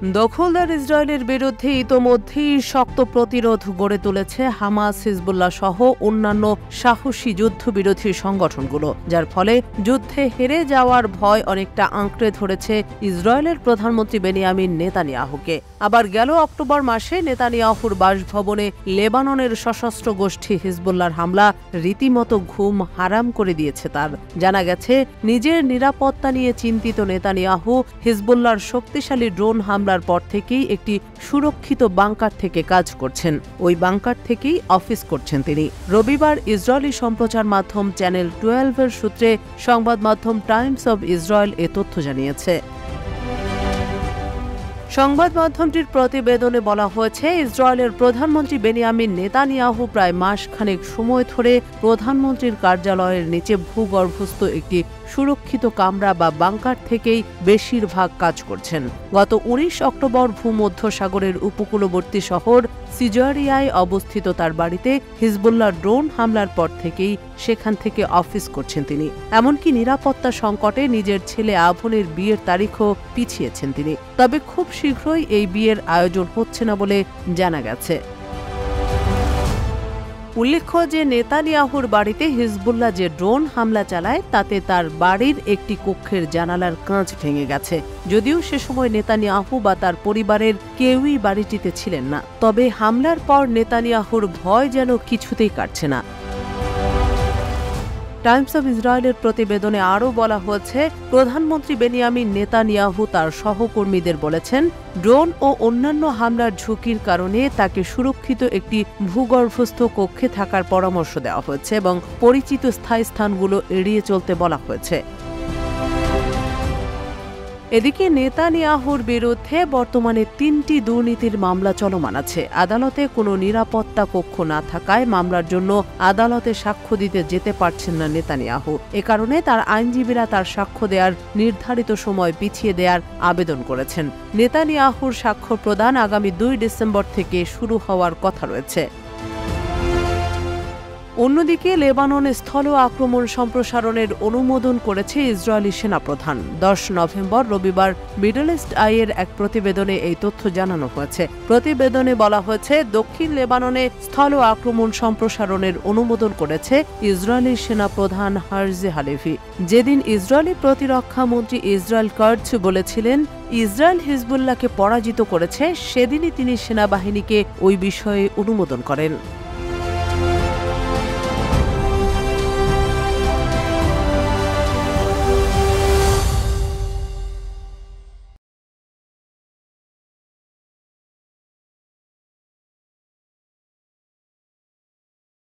দখলদার ইসরায়েলের বিরুদ্ধে ইতোমধ্যেই শক্ত প্রতিরোধ গড়ে তুলেছে হামাস, হিজবুল্লাহ সহ অন্যান্য সাহসী যুদ্ধবিরোধী সংগঠনগুলো, যার ফলে যুদ্ধে হেরে যাওয়ার ভয় অনেকটা আঁকড়ে ধরেছে ইসরায়েলের প্রধানমন্ত্রী বেনিয়ামিন নেতানিয়াহুকে। আবার গেল অক্টোবর মাসে নেতানিয়াহুর বাসভবনে লেবাননের সশস্ত্র গোষ্ঠী হিজবুল্লাহর হামলা রীতিমতো ঘুম হারাম করে দিয়েছে তার। জানা গেছে, নিজের নিরাপত্তা নিয়ে চিন্তিত নেতানিয়াহু হিজবুল্লাহর শক্তিশালী ড্রোন হামলার পর থেকেই একটি সুরক্ষিত বাংকার থেকে কাজ করছেন। ওই বাংকার থেকেই অফিস করছেন তিনি। রবিবার ইসরায়েলি সম্প্রচার মাধ্যম চ্যানেল 12-এর সূত্রে সংবাদ মাধ্যম টাইমস অব ইসরায়েল এ তথ্য জানিয়েছে। সংবাদ মাধ্যমটির প্রতিবেদনে বলা হয়েছে, ইসরায়েলের প্রধানমন্ত্রী বেনিয়ামিন নেতানিয়াহু প্রায় মাসখানেক সময় ধরে প্রধানমন্ত্রীর কার্যালয়ের নিচে ভূগর্ভস্থ একটি সুরক্ষিত কামরা বা বাংকার থেকেই বেশিরভাগ কাজ করছেন। গত 19 অক্টোবর ভূমধ্য সাগরের উপকূলবর্তী শহর সিজারিয়ায় অবস্থিত তার বাড়িতে হিজবুল্লাহ ড্রোন হামলার পর থেকেই সেখান থেকে অফিস করছেন তিনি। এমনকি নিরাপত্তা সংকটে নিজের ছেলে আভনের বিয়ের তারিখও পিছিয়েছেন তিনি। তবে খুব শীঘ্রই এই বিয়ের আয়োজন হচ্ছে না বলে জানা গেছে। উল্লেখ্য যে নেতানিয়াহুর বাড়িতে হিজবুল্লাহ যে ড্রোন হামলা চালায় তাতে তার বাড়ির একটি কক্ষের জানালার কাঁচ ভেঙে গেছে। যদিও সে সময় নেতানিয়াহু বা তার পরিবারের কেউই বাড়িটিতে ছিলেন না। তবে হামলার পর নেতানিয়াহুর ভয় যেন কিছুতেই কাটছে না। টাইমস অব ইসরায়েলের প্রতিবেদনে আরও বলা হয়েছে, প্রধানমন্ত্রী বেনিয়ামিন নেতানিয়াহু তার সহকর্মীদের বলেছেন, ড্রোন ও অন্যান্য হামলার ঝুঁকির কারণে তাকে সুরক্ষিত একটি ভূগর্ভস্থ কক্ষে থাকার পরামর্শ দেওয়া হয়েছে এবং পরিচিত স্থায়ী স্থানগুলো এড়িয়ে চলতে বলা হয়েছে। এদিকে নেতানিয়াহুর বিরুদ্ধে বর্তমানে 3টি দুর্নীতির মামলা চলমান আছে। আদালতে কোনো নিরাপত্তা কক্ষ না থাকায় মামলার জন্য আদালতে সাক্ষ্য দিতে যেতে পারছেন না নেতানিয়াহু। এ কারণে তার আইনজীবীরা তার সাক্ষ্য দেওয়ার নির্ধারিত সময় পিছিয়ে দেওয়ার আবেদন করেছেন। নেতানিয়াহুর সাক্ষ্য প্রদান আগামী 2 ডিসেম্বর থেকে শুরু হওয়ার কথা রয়েছে। অন্যদিকে লেবাননে স্থল আক্রমণ সম্প্রসারণের অনুমোদন করেছে ইসরায়েলি সেনাপ্রধান। 10 নভেম্বর রবিবার মিডল ইস্ট আইয়ের এক প্রতিবেদনে এই তথ্য জানানো হয়েছে। প্রতিবেদনে বলা হয়েছে, দক্ষিণ লেবাননে স্থল আক্রমণ সম্প্রসারণের অনুমোদন করেছে ইসরায়েলি সেনাপ্রধান হারজি হালেভি। যেদিন ইসরায়েলি প্রতিরক্ষা মন্ত্রী ইসরায়েল কার্জ বলেছিলেন ইসরায়েল হিজবুল্লাহকে পরাজিত করেছে, সেদিনই তিনি সেনাবাহিনীকে ওই বিষয়ে অনুমোদন করেন।